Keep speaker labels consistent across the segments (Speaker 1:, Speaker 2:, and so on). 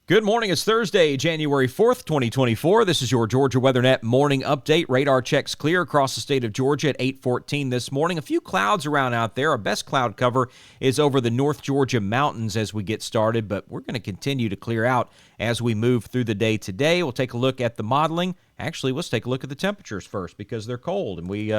Speaker 1: Good morning. It's Thursday, January 4th, 2024. This is your Georgia WeatherNet morning update. Radar checks clear across the state of Georgia at 8:14 this morning. A few clouds around out there. Our best cloud cover is over the North Georgia mountains as we get started, but we're going to continue to clear out as we move through the day today. We'll take a look at the modeling. Actually, let's take a look at the temperatures first because they're cold, and we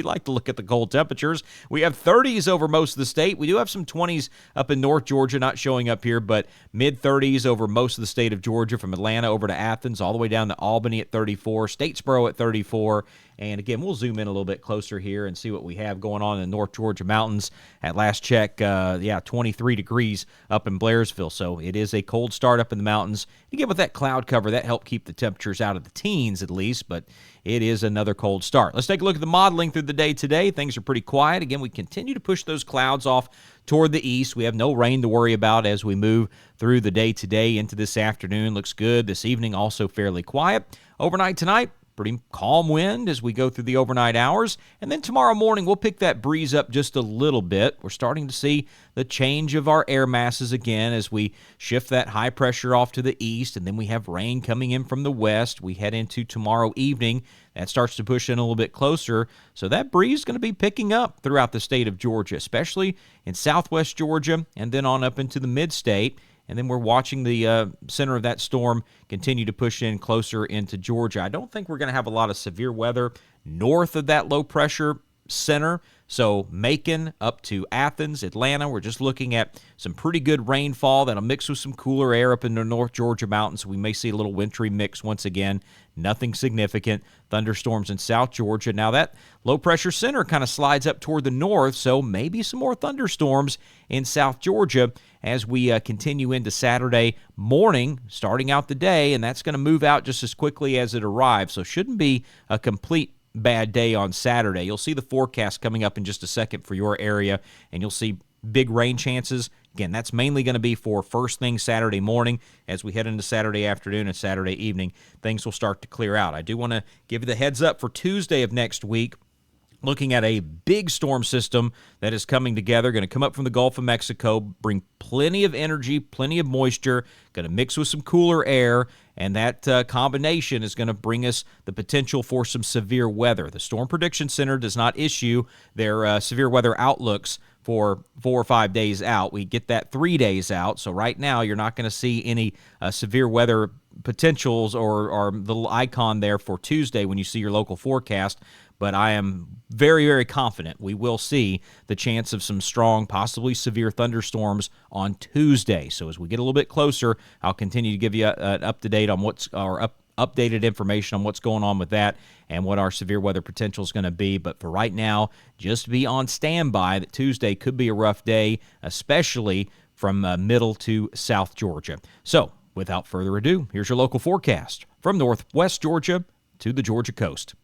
Speaker 1: like to look at the cold temperatures. We have 30s over most of the state. We do have some 20s up in North Georgia, not showing up here, but mid-30s over most of the state of Georgia, from Atlanta over to Athens, all the way down to Albany at 34, Statesboro at 34. And again, we'll zoom in a little bit closer here and see what we have going on in the North Georgia mountains. At last check, 23 degrees up in Blairsville. So it is a cold start up in the mountains. Again, with that cloud cover, that helped keep the temperatures out of the teens at least, but it is another cold start. Let's take a look at the modeling through the day today. Things are pretty quiet. Again, we continue to push those clouds off toward the east. We have no rain to worry about as we move through the day today into this afternoon. Looks good. This evening also fairly quiet. Overnight tonight, pretty calm wind as we go through the overnight hours. And then tomorrow morning, we'll pick that breeze up just a little bit. We're starting to see the change of our air masses again as we shift that high pressure off to the east. And then we have rain coming in from the west. We head into tomorrow evening. That starts to push in a little bit closer. So that breeze is going to be picking up throughout the state of Georgia, especially in southwest Georgia and then on up into the mid-state. And then we're watching the center of that storm continue to push in closer into Georgia. I don't think we're going to have a lot of severe weather north of that low-pressure center. So Macon up to Athens, Atlanta, we're just looking at some pretty good rainfall that'll mix with some cooler air up in the North Georgia mountains. So we may see a little wintry mix once again. Nothing significant. Thunderstorms in South Georgia. Now that low-pressure center kind of slides up toward the north, so maybe some more thunderstorms in South Georgia as we continue into Saturday morning, starting out the day, and that's going to move out just as quickly as it arrives. So shouldn't be a complete bad day on Saturday. You'll see the forecast coming up in just a second for your area, and you'll see big rain chances. Again, that's mainly going to be for first thing Saturday morning. As we head into Saturday afternoon and Saturday evening, things will start to clear out. I do want to give you the heads up for Tuesday of next week. Looking at a big storm system that is coming together, going to come up from the Gulf of Mexico, bring plenty of energy, plenty of moisture, going to mix with some cooler air, and that combination is going to bring us the potential for some severe weather. The Storm Prediction Center does not issue their severe weather outlooks for 4 or 5 days out. We get that 3 days out, so right now you're not going to see any severe weather potentials or the little icon there for Tuesday when you see your local forecast. But I am very, very confident we will see the chance of some strong, possibly severe thunderstorms on Tuesday. So as we get a little bit closer, I'll continue to give you an up-to-date on updated information on what's going on with that and what our severe weather potential is going to be. But for right now, just be on standby that Tuesday could be a rough day, especially from middle to South Georgia. So without further ado, here's your local forecast from northwest Georgia to the Georgia coast.